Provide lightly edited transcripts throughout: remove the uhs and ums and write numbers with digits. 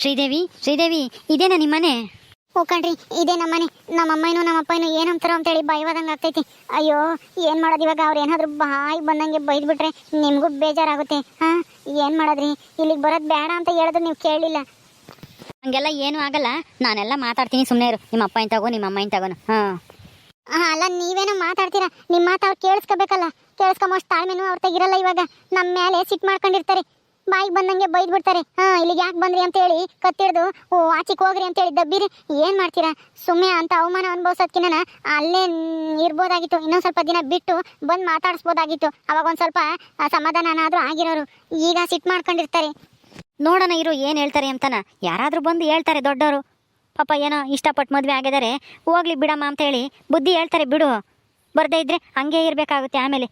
ಶ್ರೀದೇವಿ ಶ್ರೀದೇವಿ ಇದೇನಾ ನಿಮ್ಮನೆ? ಓ ಕಣ್ರಿ, ಇದೇ ನಮ್ಮನೆ. ನಮ್ಮಮ್ಮನೂ ನಮ್ಮಪ್ಪನೂ ಏನಂತಾರೋ ಅಂತೇಳಿ ಭಯವಾದಂಗೆ ಆಗ್ತೈತಿ. ಅಯ್ಯೋ ಏನು ಮಾಡೋದು ಇವಾಗ? ಅವ್ರು ಏನಾದರೂ ಬಾಯಿ ಬಂದಂಗೆ ಬೈದ್ಬಿಟ್ರೆ ನಿಮಗೂ ಬೇಜಾರಾಗುತ್ತೆ. ಹಾಂ, ಏನು ಮಾಡೋದ್ರಿ? ಇಲ್ಲಿಗೆ ಬರೋದು ಬೇಡ ಅಂತ ಹೇಳಿದ್ರು ನೀವು ಕೇಳಲಿಲ್ಲ. ಹಂಗೆಲ್ಲ ಏನೂ ಆಗಲ್ಲ, ನಾನೆಲ್ಲ ಮಾತಾಡ್ತೀನಿ, ಸುಮ್ಮನೆ ಇರು. ನಿಮ್ಮ ಅಪ್ಪ ತಗೋ, ನಿಮ್ಮ ಅಮ್ಮ ತಗೋನು. ಹಾಂ ಅಲ್ಲ, ನೀವೇನೋ ಮಾತಾಡ್ತೀರಾ, ನಿಮ್ಮ ಮಾತು ಅವ್ರು ಕೇಳಿಸ್ಕೋಬೇಕಲ್ಲ. ಕೇಳಿಸ್ಕೊಂಬಷ್ಟು ತಾಳ್ಮೆನೂ ಅವ್ರ ತೆಗಿರಲ್ಲ. ಇವಾಗ ನಮ್ಮ ಮೇಲೆ ಸಿಟ್ಟು ಮಾಡ್ಕೊಂಡಿರ್ತಾರೆ, ಬಾಯಿಗೆ ಬಂದಂಗೆ ಬೈದ್ಬಿಡ್ತಾರೆ. ಇಲ್ಲಿಗೆ ಯಾಕೆ ಬಂದ್ರಿ ಅಂತ ಹೇಳಿ ಕತ್ತಿಡ್ದು ಆಚಿಗೆ ಹೋಗ್ರಿ ಅಂತ ಹೇಳಿ ದಬ್ಬಿರಿ. ಏನು ಮಾಡ್ತೀರಾ? ಸುಮ್ಮನೆ ಅಂತ ಅವಮಾನ ಅನುಭವಿಸೋದ್ಕಿನ್ನ ಅಲ್ಲೇ ಇರ್ಬೋದಾಗಿತ್ತು. ಇನ್ನೊಂದು ಸ್ವಲ್ಪ ದಿನ ಬಿಟ್ಟು ಬಂದು ಮಾತಾಡಿಸ್ಬೋದಾಗಿತ್ತು. ಅವಾಗ ಒಂದು ಸ್ವಲ್ಪ ಸಮಾಧಾನನಾದರೂ ಆಗಿರೋರು. ಈಗ ಸಿಟ್ಟು ಮಾಡ್ಕೊಂಡಿರ್ತಾರೆ. ನೋಡೋಣ ಇರು, ಏನು ಹೇಳ್ತಾರೆ ಅಂತಾನ. ಯಾರಾದರೂ ಬಂದು ಹೇಳ್ತಾರೆ ದೊಡ್ಡವರು, ಪಾಪ ಏನೋ ಇಷ್ಟಪಟ್ಟು ಮದುವೆ ಆಗಿದ್ದಾರೆ, ಹೋಗ್ಲಿ ಬಿಡಮ್ಮ ಅಂತ ಹೇಳಿ ಬುದ್ಧಿ ಹೇಳ್ತಾರೆ. ಬಿಡು, ಬರ್ದೇ ಇದ್ರೆ ಹಂಗೆ ಇರಬೇಕಾಗುತ್ತೆ ಆಮೇಲೆ.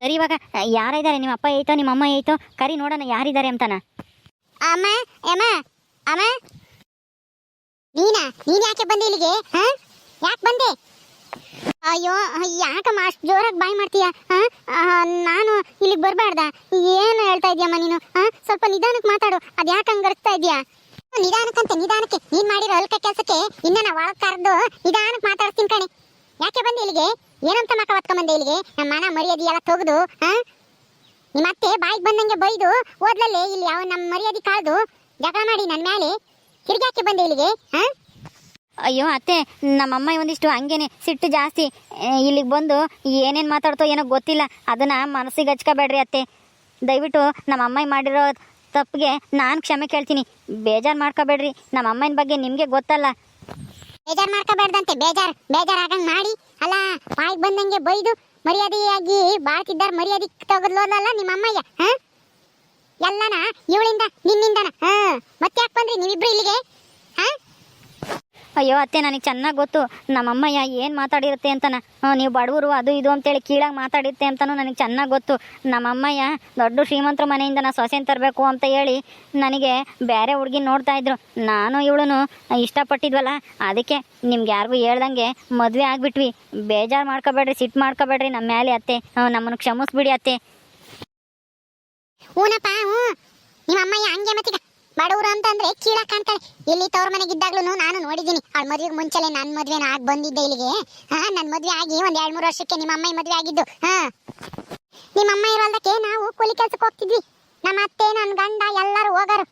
ಸರಿ, ಇವಾಗ ಯಾರಿದ್ದಾರೆ? ನಿಮ್ಮ ಅಪ್ಪ ಐತೋ ನಿಮ್ಮ ಅಮ್ಮ ಐತೋ? ಕರಿ ನೋಡೋಣ ಯಾರಿದ್ದಾರೆ ಅಂತಾನ. ಅಮ್ಮ ಅಮ್ಮ ಅಮ್ಮ, ನೀನು ಯಾಕೆ ಬಂದೆ ಇಲ್ಲಿಗೆ? ಯಾಕೆ ಬಂದೆ? ಅಯ್ಯೋ, ಯಾಕಮ್ಮ ಅಷ್ಟು ಜೋರಾಗಿ ಬಾಯ್ ಮಾಡ್ತೀಯ? ನಾನು ಇಲ್ಲಿಗೆ ಬರಬಾರ್ದ? ಏನು ಹೇಳ್ತಾ ಇದೀಯಮ್ಮ ನೀನು? ಸ್ವಲ್ಪ ನಿಧಾನಕ್ಕೆ ಮಾತಾಡು. ಅದು ಯಾಕೆ ಹಂಗೆ ಅರ್ಸ್ತಾ ಇದೆಯಾ? ನಿಧಾನಕ್ಕೆ ನೀನು ಮಾಡಿರೋ ಅಲ್ಕ ಕೆಲಸಕ್ಕೆ ಇನ್ನ ನಾ ಒಳಗೆ ಕರೆದು ನಿಧಾನಕ್ಕೆ ಮಾತಾಡ್ತೀನಿ ಕಣೆ. ಯಾಕೆ ಬಂದೆ ಇಲ್ಲಿಗೆ? ಏನಂತ ಮಕ ಹೊತ್ಕೊಂಬಂದೆ ಇಲ್ಲಿಗೆ? ನಮ್ಮ ಮನ ಮರ್ಯಾದೆ ಎಲ್ಲ ತೆಗೆದು ನಿಮ್ಮ ಅತ್ತೆ ಬಾಯಿಗೆ ಬಂದಂಗೆ ಬೈದು ಓದ್ಲಲ್ಲೇ ಇಲ್ಲಿ ಯಾವ ನಮ್ಮ ಮರ್ಯಾದೆ ಕಾಳ್ದು ಜಗಳ ಮಾಡಿ ನನ್ನ ಮೇಲೆ ತಿರ್ಗಾಕೆ ಬಂದೆ ಇಲ್ಲಿಗೆ? ಅಯ್ಯೋ ಅತ್ತೆ, ನಮ್ಮಮ್ಮ ಒಂದಿಷ್ಟು ಹಂಗೇನೆ ಸಿಟ್ಟು ಜಾಸ್ತಿ. ಇಲ್ಲಿಗೆ ಬಂದು ಏನೇನು ಮಾತಾಡ್ತೋ ಏನೋ ಗೊತ್ತಿಲ್ಲ, ಅದನ್ನು ಮನಸ್ಸಿಗೆ ಹಚ್ಕೋಬೇಡ್ರಿ ಅತ್ತೆ. ದಯವಿಟ್ಟು ನಮ್ಮಮ್ಮ ಮಾಡಿರೋ ತಪ್ಪಿಗೆ ನಾನು ಕ್ಷಮೆ ಕೇಳ್ತೀನಿ. ಬೇಜಾರು ಮಾಡ್ಕೋಬೇಡ್ರಿ. ನಮ್ಮಮ್ಮನ ಬಗ್ಗೆ ನಿಮಗೆ ಗೊತ್ತಲ್ಲ. ಬೇಜಾರು ಮಾಡ್ಕೋಬೇಡ್ದಂತೆ. ಬೇಜಾರಾಗಂಗೆ ಮಾಡಿ ಅಲ್ಲ, ಬಾಯಿಗೆ ಬಂದಂಗೆ ಬೈದು ಮರ್ಯಾದೆಯಾಗಿ ಬಾಳ್ತಿದ್ದಾರ. ಮರ್ಯಾದೆ ತೆಗೆದ್ಲೋದಲ್ಲ ನಿಮ್ಮ ಅಮ್ಮಯ್ಯ. ಎಲ್ಲನ ಇವಳಿಂದ ನಿನ್ನಿಂದನ. ಮತ್ತೆ ಯಾಕೆ ಬಂದ್ರಿ ನೀವಿಬ್ರು ಇಲ್ಲಿಗೆ? ಅಯ್ಯೋ ಅತ್ತೆ, ನನಗೆ ಚೆನ್ನಾಗಿ ಗೊತ್ತು ನಮ್ಮಮ್ಮಯ್ಯ ಏನು ಮಾತಾಡಿರುತ್ತೆ ಅಂತನ. ನೀವು ಬಡವರು ಅದು ಇದು ಅಂತೇಳಿ ಕೀಳಾಗಿ ಮಾತಾಡಿರುತ್ತೆ ಅಂತಲೂ ನನಗೆ ಚೆನ್ನಾಗಿ ಗೊತ್ತು. ನಮ್ಮಮ್ಮಯ್ಯ ದೊಡ್ಡ ಶ್ರೀಮಂತರ ಮನೆಯಿಂದ ನಾ ಸೊಸೆನ ತರಬೇಕು ಅಂತ ಹೇಳಿ ನನಗೆ ಬೇರೆ ಹುಡುಗಿ ನೋಡ್ತಾ ಇದ್ರು. ನಾನು ಇವಳು ಇಷ್ಟಪಟ್ಟಿದ್ವಲ್ಲ, ಅದಕ್ಕೆ ನಿಮ್ಗೆ ಯಾರಿಗೂ ಹೇಳ್ದಂಗೆ ಮದುವೆ ಆಗಿಬಿಟ್ವಿ. ಬೇಜಾರು ಮಾಡ್ಕೋಬೇಡ್ರಿ, ಸಿಟ್ಟು ಮಾಡ್ಕೋಬೇಡ್ರಿ ನಮ್ಮ ಮೇಲೆ ಅತ್ತೆ. ನಮ್ಮನ್ನು ಕ್ಷಮಿಸ್ಬಿಡಿ ಅತ್ತೆ. ಹೂನಪ್ಪ, ನಿಮ್ಮ ಅಮ್ಮಯ್ಯ ಹಂಗೆ ಮತ್ತೀಗ ಬಡವರು ಅಂತಂದ್ರೆ ಕೀಳ ಕಾಣ್ತಾಳೆ. ಇಲ್ಲಿ ತವ್ರ ಮನೆಗಿದ್ದಾಗ್ಲೂ ನಾನು ನೋಡಿದ್ದೀನಿ. ಅವಳ ಮದುವೆಗೆ ಮುಂಚೆಲೆ ನನ್ನ ಮದುವೆನ ಆಗಿ ಬಂದಿದ್ದೆ ಇಲ್ಲಿಗೆ. ನನ್ನ ಮದುವೆ ಆಗಿ ಒಂದು 2-3 ವರ್ಷಕ್ಕೆ ನಿಮ್ಮ ಅಮ್ಮ ಮದುವೆ ಆಗಿದ್ದು. ನಿಮ್ಮ ಅಮ್ಮ ಇರೋದಕ್ಕೆ ನಾವು ಕೂಲಿ ಕೆಲ್ಸಕ್ಕೆ ಹೋಗ್ತಿದ್ವಿ. ನಮ್ಮ ಅತ್ತೆ, ನನ್ನ ಗಂಡ ಎಲ್ಲರೂ ಹೋಗಾರು.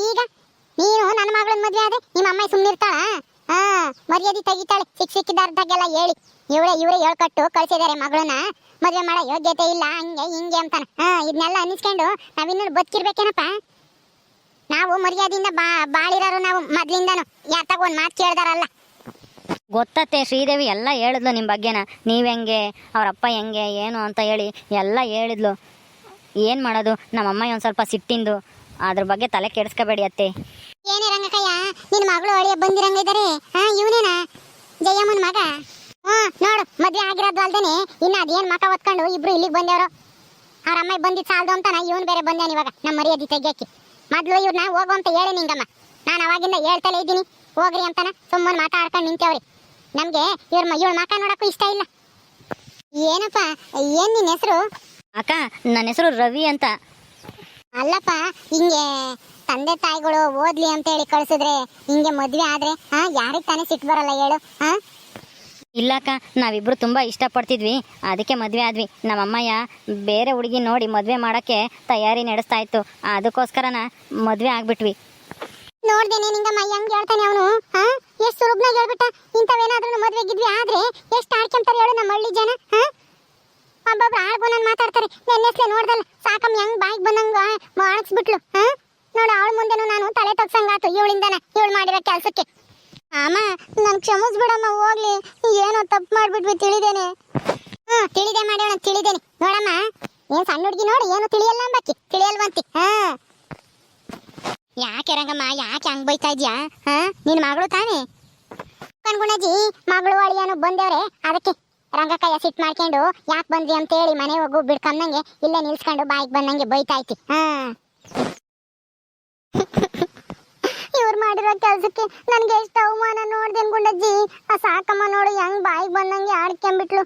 ಈಗ ನೀನು ನನ್ನ ಮಗಳನ್ನ ಮದುವೆ ಆದ್ರೆ ನಿಮ್ಮ ಅಮ್ಮ ಸುಮ್ಮನಿರ್ತಾಳ? ಮರ್ಯಾದೆ ತೆಗಿತಾಳೆ. ಸಿಕ್ಕಿದಾರ್ದಾಗೆಲ್ಲ ಹೇಳಿ ಇವರೇ ಹೇಳ್ಕೊಟ್ಟು ಕಳ್ಸಿದ್ದಾರೆ ಮಗಳನ್ನ ಮದುವೆ ಮಾಡೋ ಯೋಗ್ಯತೆ ಇಲ್ಲ ಹಂಗೆ ಹಿಂಗೆ ಅಂತಾನ. ಇದನ್ನೆಲ್ಲ ಅನ್ನಿಸ್ಕೊಂಡು ನಾವಿನ್ನೂ ಬದುಕಿರ್ಬೇಕೇನಪ್ಪ? ನಾವು ಮರ್ಯಾದೆಯಿಂದ ಬಾಳಿರೋರು ನಾವು ಮೊದ್ಲಿಂದನು. ಯಾತಾಗ ಒಂದು ಮಾತು ಕೇಳ್ದಾರಲ್ಲ. ಗೊತ್ತತ್ತೆ, ಶ್ರೀದೇವಿ ಎಲ್ಲ ಹೇಳಿದ್ಲು ನಿಮ್ಮ ಬಗ್ಗೆನ. ನೀವು ಹೆಂಗೆ, ಅವರಪ್ಪ ಹೆಂಗೆ ಏನು ಅಂತ ಹೇಳಿ ಎಲ್ಲ ಹೇಳಿದ್ಲು. ಏನು ಮಾಡೋದು, ನಮ್ಮಮ್ಮ ಒಂದು ಸ್ವಲ್ಪ ಸಿಟ್ಟಿಂದು. ಅದ್ರ ಬಗ್ಗೆ ತಲೆ ಕೆಡಿಸ್ಕೋಬೇಡಿ ಅತ್ತೆ. ಏನೇ ರಂಗಕಯ್ಯ, ನಿನ್ನ ಮಗಳು ಅಳಿಯ ಬಂದಿರಂಗಿದ್ದಾರೆ. ಇವನೇನಾ ಜಯಮ್ಮನ ಮಗ? ನೋಡು, ಮದುವೆ ಆಗಿರೋದು ಅಲ್ದೇನೆ ಇನ್ನು ಅದೇನು ಮಕ ಹೊತ್ಕೊಂಡು ಇಬ್ರು ಇಲ್ಲಿಗೆ ಬಂದೇವ್ರು. ಅವ್ರ ಅಮ್ಮ ಬಂದಿದ್ದು ಸಾಲದು ಅಂತಾನ ಇವನು ಬೇರೆ ಬಂದೇನು ಇವಾಗ ನಮ್ಮ ಮರ್ಯಾದೆ ತೆಗಿಯಕ್ಕೆ. ಮೊದಲು ಇವ್ರನ್ನ ಹೋಗು ಅಂತ ಹೇಳಿ ನಿಂಗಮ್ಮ. ನಾನು ಅವಾಗಿಂದ ಹೇಳ್ತಲೇ ಇದ್ದೀನಿ ಹೋಗ್ರಿ ಅಂತಾನ. ಸುಮ್ಮನೆ ಮಾತಾಡ್ಕೊಂಡು ನಿಂತೇವ್ರಿ. ನಮಗೆ ಇವಳ ಮಕ ನೋಡೋಕ್ಕೂ ಇಷ್ಟ ಇಲ್ಲ. ಏನಪ್ಪ, ಏನು ನಿನ್ನ ಹೆಸರು? ಅಕ್ಕ, ನನ್ನ ಹೆಸರು ರವಿ ಅಂತ. ಅಲ್ಲಪ್ಪ, ಹಿಂಗೆ ತಂದೆ ತಾಯಿಗಳು ಓದ್ಲಿ ಅಂತೇಳಿ ಕಳಿಸಿದ್ರೆ ಹಿಂಗೆ ಮದುವೆ ಆದ್ರೆ ಯಾರಿಗೆ ತಾನೇ ಸಿಟ್ಟು ಬರಲ್ಲ ಹೇಳು? ಇಲ್ಲಕ್ಕ, ನಾವಿಬ್ರು ತುಂಬ ಇಷ್ಟಪಡ್ತಿದ್ವಿ, ಅದಕ್ಕೆ ಮದುವೆ ಆದ್ವಿ. ನಮ್ಮಮ್ಮಯ್ಯ ಬೇರೆ ಹುಡುಗಿ ನೋಡಿ ಮದುವೆ ಮಾಡೋಕ್ಕೆ ತಯಾರಿ ನಡೆಸ್ತಾ ಇತ್ತು. ಅದಕ್ಕೋಸ್ಕರನ ಮದುವೆ ಆಗ್ಬಿಟ್ವಿ. ನೋಡ್ದೇನೆ ನಿಂಗಮ್ಮ ಹೆಂಗ್ ಹೇಳ್ತಾನೆ ಅವನು. ಎಷ್ಟು ಸುಲಭನಾಗಿ ಹೇಳ್ಬಿಟ್ಟ. ಇಂಥವೇನಾದ್ರೂ ಮದುವೆ ಗಿದ್ವಿ ಆದ್ರೆ ಎಷ್ಟು ಆಡ್ಕೊಂತಾರೆ ಹೇಳು ನಮ್ಮ ಹಳ್ಳಿ ಜನ. ಒಬ್ಬೊಬ್ರು ಆಳ್ಬೋನನ್ ಮಾತಾಡ್ತಾರೆ. ನನ್ನ ಹೆಸ್ಲೆ ನೋಡ್ದಲ್ಲ ಸಾಕಮ್ಮ ಹೆಂಗ್ ಬಾಯಿಗೆ ಬಂದಂಗ ಮಾಡಿಸ್ಬಿಟ್ಲು. ನೋಡು, ಅವಳ ಮುಂದೆನೂ ನಾನು ತಲೆ ತಗ್ಸಂಗಾತು ಇವಳಿಂದನ, ಇವಳು ಮಾಡಿರೋ ಕೆಲ್ಸಕ್ಕೆ. ಅಮ್ಮ, ನನ್ ಕ್ಷಮಿಸ್ಬಿಡಮ್ಮ, ಹೋಗ್ಲಿ. ಏನೋ ತಪ್ಪು ಮಾಡ್ಬಿಟ್ವಿ, ತಿಳಿದೇನೆ. ತಿಳಿದೆ ಮಾಡ್ಯಾಳ, ತಿಳಿದೇನೆ. ನೋಡಮ್ಮ, ಏನ್ ಸಣ್ಣ ಹುಡುಗಿ ನೋಡಿ ಏನು ತಿಳಿಯಲ್ಲ ಅಂಬಕ್ಕಿ, ತಿಳಿಯಲ್ವಂತಿ. ಯಾಕೆ ರಂಗಮ್ಮ, ಯಾಕೆ ಹಂಗ್ ಬೈತಾ ಇದ್ಯಾ? ನಿನ್ ಮಗಳು ತಾನೇ? ಕಣ್ಗುಣಜಿ ಮಗಳು ಅಳಿಯನು ಬಂದೇವ್ರೆ, ಅದಕ್ಕೆ ರಂಗಕ್ಕಯ್ಯ ಸಿಟ್ಟು ಮಾಡ್ಕೊಂಡು ಯಾಕೆ ಬಂದ್ರಿ ಅಂತೇಳಿ ಮನೆ ಹೋಗು ಬಿಡ್ಕೊಂಡಂಗೆ ಇಲ್ಲೇ ನಿಲ್ಸ್ಕೊಂಡು ಬಾಯಿಗೆ ಬಂದಂಗೆ ಬೈತಾ ಐತಿ. ಇವ್ರು ಮಾಡಿರೋ ಕೆಲ್ಸಕ್ಕೆ ನನ್ಗೆ ಎಷ್ಟು ಅವಮಾನ ನೋಡ್ದೇನ್ ಗುಂಡಜ್ಜಿ. ಸಾಕಮ್ಮ, ನೋಡು ಹೆಂಗ್ ಬಾಯಿಗೆ ಬಂದಂಗೆ ಆಡ್ಕೊಂಡ್ಬಿಟ್ಲು.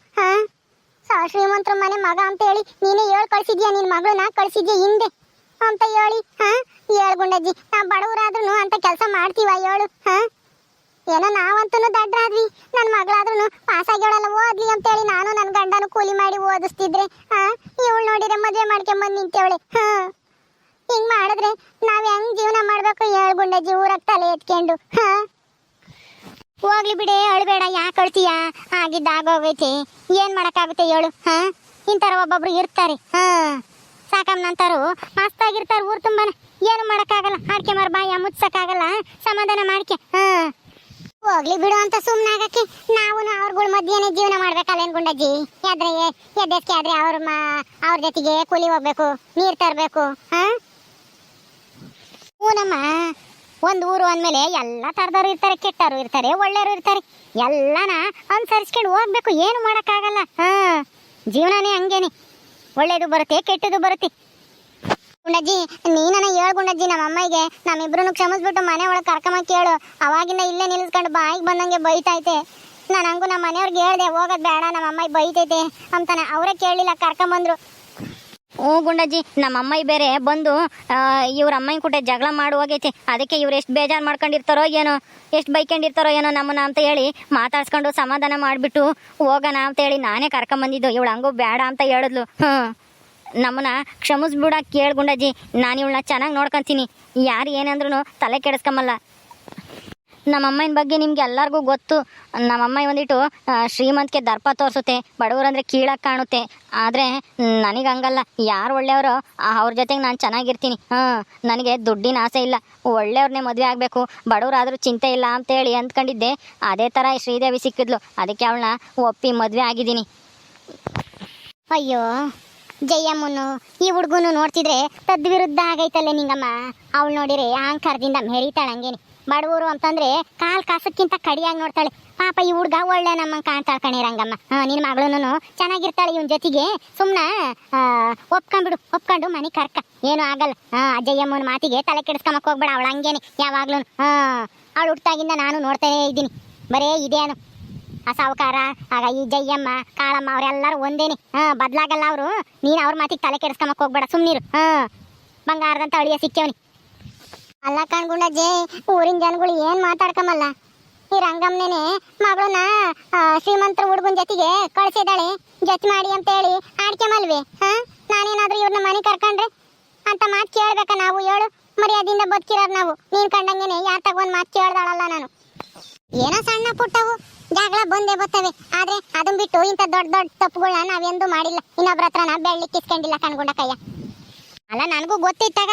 ಶ್ರೀಮಂತರ ಮನೆ ಮಗ ಅಂತ ಹೇಳಿ ನೀನೇ ಹೇಳ್ ಕಳ್ಸಿದ್ಯಾ. ನಿನ್ ಮಗಳನ್ನ ಕಳ್ಸಿದ್ಯಾ ಹಿಂದೆ ಅಂತ ಹೇಳಿ ಹೇಳು ಗುಂಡಜ್ಜಿ, ನಾವು ಬಡವರಾದ್ರೂ ಅಂತ ಕೆಲಸ ಮಾಡ್ತೀವ ಹೇಳು? ಏನೋ ನಾವಂತೂ ದಡ್ಡರಾದ್ವಿ, ನನ್ನ ಮಗಳಾದ್ರೂ ಪಾಸ್ ಆಗ್ಯಾಳಲ್ಲ ಓದ್ಲಿ ಅಂತೇಳಿ ನಾನು ನನ್ನ ಗಂಡನು ಕೂಲಿ ಮಾಡಿ ಓದಿಸ್ತಿದ್ರೆ ಇವಳು ನೋಡಿದ್ರೆ ಮದುವೆ ಮಾಡ್ಕೊಂಬಂದು ನಿಂತೇವಳೆ. ಹಿಂಗ್ ಮಾಡಿದ್ರೆ ನಾವ್ ಹೆಂಗ್ ಜೀವನ ಮಾಡ್ಬೇಕು ಹೇಳು ಗುಂಡಜ್ಜಿ? ಊರಾಗ ತಲೆ ಎತ್ಕೊಂಡು ಹೋಗ್ಲಿ ಬಿಡೆ, ಅಳ್ಬೇಡ, ಯಾಕೆ ಅಳ್ತೀಯ? ಆಗಿದ್ದಾಗೋಗೈತೆ, ಏನ್ ಮಾಡಕ್ಕಾಗುತ್ತೆ ಹೇಳು? ಇಂಥರ ಒಬ್ಬೊಬ್ರು ಇರ್ತಾರೆ. ಸಾಕಮ್ಮನಂತಾರು ಮಸ್ತಾಗಿರ್ತಾರೆ ಊರ್ ತುಂಬಾನ, ಏನು ಮಾಡಕ್ಕಾಗಲ್ಲ. ಹಾಡ್ಕೆ ಮರ ಬಾಯ ಮುಚ್ಚಕ್ಕಾಗಲ್ಲ, ಸಮಾಧಾನ ಮಾಡ್ಕೆ. ಹೋಗ್ಲಿ ಬಿಡು ಅಂತ ಸುಮ್ನಾಗಕ್ಕೆ ನಾವು ಅವ್ರಗಳ ಮಧ್ಯೆನೇ ಜೀವನ ಮಾಡ್ಬೇಕಲ್ಲ ಏನ್ ಗುಂಡಜ್ಜಿ? ಎದ್ದೆಸ್ಕೆ ಆದ್ರೆ ಅವ್ರ ಜೊತೆಗೆ ಕೂಲಿ ಹೋಗ್ಬೇಕು, ನೀರ್ ತರ್ಬೇಕು. ಹೂನಮ್ಮ, ಒಂದ್ ಊರು ಅಂದ್ಮೇಲೆ ಎಲ್ಲ ತರದವ್ರು ಇರ್ತಾರೆ, ಕೆಟ್ಟವರು ಇರ್ತಾರೆ, ಒಳ್ಳೆಯವರು ಇರ್ತಾರೆ. ಎಲ್ಲಾನ ಅನುಸರಿಸ್ಕೊಂಡು ಹೋಗ್ಬೇಕು, ಏನು ಮಾಡಕ್ಕಾಗಲ್ಲ. ಜೀವನನೇ ಹಂಗೇನೆ, ಒಳ್ಳೇದು ಬರುತ್ತೆ, ಕೆಟ್ಟದು ಬರುತ್ತೆ. ಗುಂಡಜ್ಜಿ ನೀನನ ಹೇಳು ಗುಂಡಜ್ಜಿ, ನಮ್ಮ ಅಮ್ಮಗೆ ನಮ್ಮಿಬ್ರು ಕ್ಷಮಿಸ್ಬಿಟ್ಟು ಮನೆ ಒಳಗೆ ಕರ್ಕೊಂಬಂದು ಕೇಳು. ಅವಾಗಿಂದ ಇಲ್ಲೇ ನಿಲ್ಲಿಸ್ಕೊಂಡು ಬಾಯಿಗೆ ಬಂದಂಗೆ ಬೈತೈತೆ. ನಾನು ಹಂಗೂ ನಮ್ಮ ಮನೆಯವ್ರಿಗೆ ಹೇಳ್ದೆ ಹೋಗೋದು ಬೇಡ, ನಮ್ಮ ಅಮ್ಮಗೆ ಬೈತೈತೆ ಅಂತಾನೆ. ಅವರೇ ಕೇಳಲಿಲ್ಲ, ಕರ್ಕೊಂಬಂದ್ರು. ಹ್ಞೂ ಗುಂಡಜ್ಜಿ, ನಮ್ಮ ಅಮ್ಮಾಯಿ ಬೇರೆ ಬಂದು ಇವ್ರ ಅಮ್ಮನ ಕೂಟ ಜಗಳ ಮಾಡಿ ಹೋಗೈತಿ. ಅದಕ್ಕೆ ಇವ್ರು ಎಷ್ಟು ಬೇಜಾರು ಮಾಡ್ಕೊಂಡಿರ್ತಾರೋ ಏನೋ, ಎಷ್ಟು ಬೈಕೊಂಡಿರ್ತಾರೋ ಏನೋ ನಮ್ಮನ್ನ ಅಂತ ಹೇಳಿ ಮಾತಾಡ್ಸ್ಕೊಂಡು ಸಮಾಧಾನ ಮಾಡಿಬಿಟ್ಟು ಹೋಗೋಣ ಅಂತೇಳಿ ನಾನೇ ಕರ್ಕೊಂಬಂದಿದ್ದು. ಇವಳು ಹಂಗೂ ಬೇಡ ಅಂತ ಹೇಳಿದ್ಲು. ನಮ್ಮನ್ನ ಕ್ಷಮಿಸ್ಬಿಡ ಕೇಳು ಗುಂಡಜ್ಜಿ, ನಾನು ಇವಳನ್ನ ಚೆನ್ನಾಗಿ ನೋಡ್ಕೊತೀನಿ. ಯಾರು ಏನಂದ್ರೂ ತಲೆ ಕೆಡಿಸ್ಕೊಂಬಲ್ಲ. ನಮ್ಮಮ್ಮನ ಬಗ್ಗೆ ನಿಮ್ಗೆ ಎಲ್ಲರಿಗೂ ಗೊತ್ತು. ನಮ್ಮಮ್ಮ ಒಂದಿಟ್ಟು ಶ್ರೀಮಂತಿಗೆ ದರ್ಪ ತೋರಿಸುತ್ತೆ, ಬಡವರಂದ್ರೆ ಕೀಳಾಗಿ ಕಾಣುತ್ತೆ. ಆದರೆ ನನಗೆ ಹಂಗಲ್ಲ, ಯಾರು ಒಳ್ಳೆಯವರು ಅವ್ರ ಜೊತೆಗೆ ನಾನು ಚೆನ್ನಾಗಿರ್ತೀನಿ. ನನಗೆ ದುಡ್ಡಿನ ಆಸೆ ಇಲ್ಲ, ಒಳ್ಳೆಯವ್ರನ್ನೇ ಮದುವೆ ಆಗಬೇಕು, ಬಡವರಾದರೂ ಚಿಂತೆ ಇಲ್ಲ ಅಂತೇಳಿ ಅಂದ್ಕೊಂಡಿದ್ದೆ. ಅದೇ ಥರ ಶ್ರೀದೇವಿ ಸಿಕ್ಕಿದ್ಲು, ಅದಕ್ಕೆ ಅವಳನ್ನ ಒಪ್ಪಿ ಮದುವೆ ಆಗಿದ್ದೀನಿ. ಅಯ್ಯೋ ಜಯಮ್ಮನು ಈ ಹುಡುಗನು ನೋಡ್ತಿದ್ರೆ ತದ್ವಿರುದ್ಧ ಆಗೈತಲ್ಲೇ ನಿಂಗಮ್ಮ. ಅವಳು ನೋಡಿರೆ ಅಹಂಕಾರದಿಂದ ಮೆರಿತಾಳೆ ಹಂಗೇನೆ. ಬಡವರು ಅಂತಂದ್ರೆ ಕಾಸಕ್ಕಿಂತ ಕಡಿಯಾಗಿ ನೋಡ್ತಾಳೆ. ಪಾಪ ಈ ಹುಡುಗ ಒಳ್ಳೆ ನಮ್ಮ ಕಾಣ್ತಾಳೆ ಕಣೆ ರಂಗಮ್ಮ. ನಿನ್ನ ಮಗಳೂನು ಚೆನ್ನಾಗಿರ್ತಾಳೆ, ಇವನ್ ಜೊತೆಗೆ ಸುಮ್ಮನೆ ಒಪ್ಕೊಂಡು ಮನೆ ಕರ್ಕ, ಏನು ಆಗಲ್ಲ. ಅಜ್ಜಯ್ಯಮ್ಮನ ಮಾತಿಗೆ ತಲೆ ಕೆಡಿಸ್ಕೊಂಬಕ್ ಹೋಗ್ಬೇಡ, ಅವಳು ಹಂಗೇನೆ ಯಾವಾಗ್ಲೂ. ಅವಳು ಹುಟ್ಟಾಗಿಂದ ನಾನು ನೋಡ್ತಾನೇ ಇದ್ದೀನಿ, ಬರೇ ಇದೇನು ಆ ಸಾವುಕಾರ ಆಗ ಈ ಜಯ್ಯಮ್ಮ ಕಾಳಮ್ಮ ಅವರೆಲ್ಲರೂ ಒಂದೇನೆ, ಬದ್ಲಾಗಲ್ಲ ಅವರು. ನೀನು ಅವ್ರ ಮಾತಿಗೆ ತಲೆ ಕೆಡಿಸ್ಕೊಂಬಕ್ ಹೋಗ್ಬೇಡ, ಸುಮ್ನಿರು. ಬಂಗಾರದಂತ ಅಳಿಯ ಸಿಕ್ಕವನಿ ಅಲ್ಲ ಕಣ್ಗುಂಡಜ್ಜಿ. ಊರಿನ ಜನಗಳು ಏನ್ ಮಾತಾಡ್ಕಮಲ್ಲ, ಈ ರಂಗಮ್ಮನೇನೆ ಮಗಳನ್ನ ಶ್ರೀಮಂತರ ಹುಡುಗನ ಜೊತೆಗೆ ಕಳ್ಸಿದಾಳೆ, ಜೊತೆ ಮಾಡಿ ಅಂತ ಹೇಳಿ ಆಡ್ಕೆಮಲ್ವಿ. ನಾನೇನಾದ್ರೂ ಇವ್ರನ್ನ ಮನೆ ಕರ್ಕೊಂಡ್ರೆ ಅಂತ ಮಾತು ಕೇಳ್ಬೇಕ ನಾವು? ಹೇಳು, ಮರ್ಯಾದಿಂದ ಬದುಕಿರೋರು ನಾವು. ನೀನ್ ಕಂಡಂಗೆನೆ ಯಾರ ತಗೊಂಡ್ ಮಾತು ಕೇಳ್ದಾಳಲ್ಲ ನಾನು. ಏನೋ ಸಣ್ಣ ಪುಟ್ಟವು ಜಗಳ ಬಂದೇ ಬರ್ತವೆ, ಆದ್ರೆ ಅದನ್ ಬಿಟ್ಟು ಇಂಥ ದೊಡ್ಡ ದೊಡ್ಡ ತಪ್ಪುಗಳನ್ನ ನಾವೆಂದೂ ಮಾಡಿಲ್ಲ. ಇನ್ನೊಬ್ರ ಹತ್ರನ ಬೆಳ್ಳಿಕ್ಕಿಸ್ಕೊಂಡಿಲ್ಲ ಕಣ್ಗುಂಡ ಕಯ್ಯ. ಅಲ್ಲ ನನಗೂ ಗೊತ್ತಿತ್ತಾಗ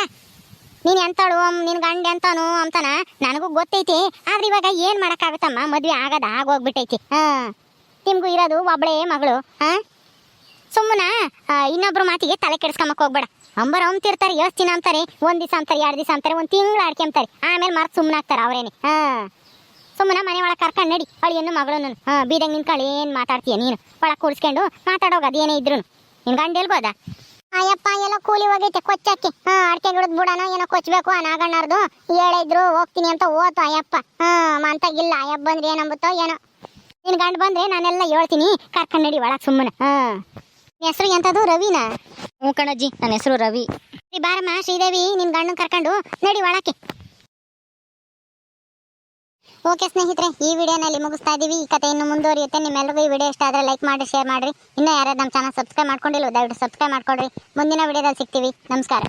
ನೀನ್ ಎಂತಾಳು, ನಿನ್ ಗಂಡ ಎಂತಾನು ಅಂತಾನ ನನಗೂ ಗೊತ್ತೈತಿ. ಆದ್ರೆ ಇವಾಗ ಏನ್ ಮಾಡಕ್ಕಾಗತ್ತಮ್ಮ, ಮದ್ವೆ ಆಗದ ಆಗೋಗ್ಬಿಟ್ಟೈತಿ. ನಿಮ್ಗೂ ಇರೋದು ಒಬ್ಳೇ ಮಗಳು. ಸುಮ್ಮನ ಇನ್ನೊಬ್ರು ಮಾತಿಗೆ ತಲೆ ಕೆಡಿಸ್ಕೊಂಬಕ್ ಹೋಗ್ಬೇಡ. ಅಂಬರ್ತಿರ್ತಾರೆ, ಎಷ್ಟು ದಿನ ಅಂತಾರೆ, ಒಂದ್ ದಿವಸ ಅಂತಾರೆ, 2 ದಿವಸ ಅಂತಾರೆ, 1 ತಿಂಗಳು ಆಡ್ಕೊಂತಾರೆ, ಆಮೇಲೆ ಮರ್ತ್ ಸುಮ್ಮನಾಗ್ತಾರ ಅವ್ರೇನೆ. ಸುಮ್ಮನ ಮನೆ ಒಳಗೆ ಕರ್ಕೊಂಡು ನಡಿ ಅಳಿಯನ್ನು ಮಗಳನ್ನು. ಬೀದಂಗೆ ನಿನ್ಕಳಿ ಏನ್ ಮಾತಾಡ್ತೀಯ ನೀನು? ಒಳಗೆ ಕೂಡಿಸ್ಕೊಂಡು ಮಾತಾಡೋಗ, ಅದೇನೇ ಇದ್ರು ನಿನ್ ಗಂಡ ಎಲ್ಗೋದ? ಅಯ್ಯಪ್ಪ ಎಲ್ಲೋ ಕೂಲಿ ಹೋಗೈತೆ ಕೊಚ್ಚಕ್ಕೆ. ಅಡ್ಕೆ ಗಿಡದ್ ಬುಡನ ಏನೋ ಕೊಚ್ಚಬೇಕು ಆ ನಾಗಣ್ಣರ್ದು ಹೇಳಿದ್ರು, ಹೋಗ್ತೀನಿ ಅಂತ ಹೋತು ಅಯ್ಯಪ್ಪ. ಮಂತಾಗಿಲ್ಲ, ಅಯ್ಯಪ್ಪ ಬಂದ್ರೆ ಏನಂಬುತ್ತೋ ಏನೋ. ನಿನ್ ಗಂಡ ಬಂದ್ರೆ ನಾನೆಲ್ಲ ಹೇಳ್ತೀನಿ, ಕರ್ಕೊಂಡು ನಡಿ ಒಳಗೆ ಸುಮ್ಮನೆ. ಹೆಸರು ಎಂತದು? ರವಿನಾ? ಹ್ಞೂ ಕಣಜ್ಜಿ, ನನ್ನ ಹೆಸರು ರವಿ. ಬಾರಮ್ಮ ಶ್ರೀದೇವಿ, ನಿನ್ ಗಂಡನ್ ಕರ್ಕೊಂಡು ನಡಿ ಒಳಕ್ಕೆ. ಓಕೆ ಸ್ನೇಹಿತರೆ, ಈ ವಿಡಿಯೋನಲ್ಲಿ ಮುಗಿಸ್ತಾ ಇದೀವಿ. ಈ ಕಥೆ ಇನ್ನು ಮುಂದುವರಿಯುತ್ತೆ. ನಿಮ್ಮೆಲ್ಲರಿಗೂ ಈ ವಿಡಿಯೋ ಇಷ್ಟ ಆದರೆ ಲೈಕ್ ಮಾಡಿ, ಶೇರ್ ಮಾಡಿರಿ. ಇನ್ನೂ ಯಾರ್ಯಾರು ನಮ್ಮ ಚಾನಲ್ ಸಬ್ಸ್ಕ್ರೈಬ್ ಮಾಡ್ಕೊಂಡಿಲ್ಲ ದಯವಿಟ್ಟು ಸಬ್ಸ್ಕ್ರೈಬ್ ಮಾಡ್ಕೊಡ್ರಿ. ಮುಂದಿನ ವಿಡಿಯೋದಲ್ಲಿ ಸಿಗ್ತೀವಿ. ನಮಸ್ಕಾರ.